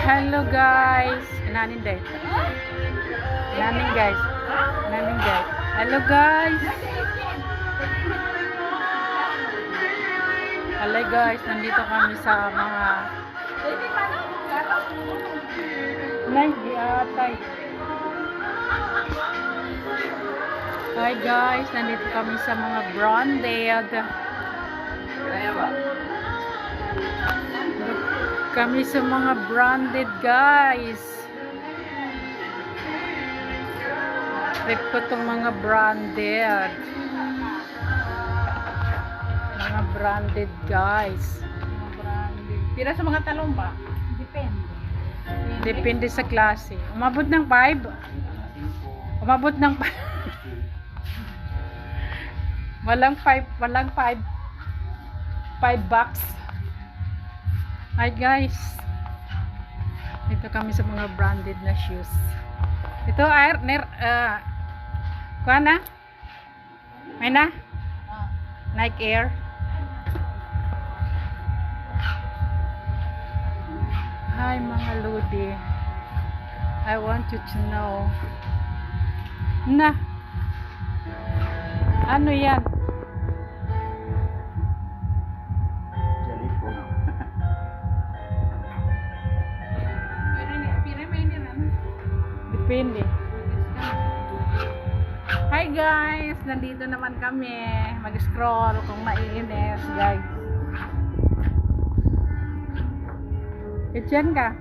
Hello guys. Inanin day. Inanin guys. Inanin guys. Hello guys. Hello guys, nandito kami sa mga Tay. Hi guys, nandito kami sa mga branded. Kami sa mga branded guys. Trip ko tong mga branded. Mga branded guys. Mga branded. Pira sa mga talong ba? Depende. Depende sa klase. Umabot ng 5. Umabot ng 5. Walang 5 bucks. Hi guys. Ito kami sa mga branded na shoes. Ito kuha na? May na? Nike Air. Hi mga lodi. I want you to know. Na. Ano yan? Depende. Hi guys, nandito naman kami. Mag-scroll kung maiinis guys. Kitchen ka?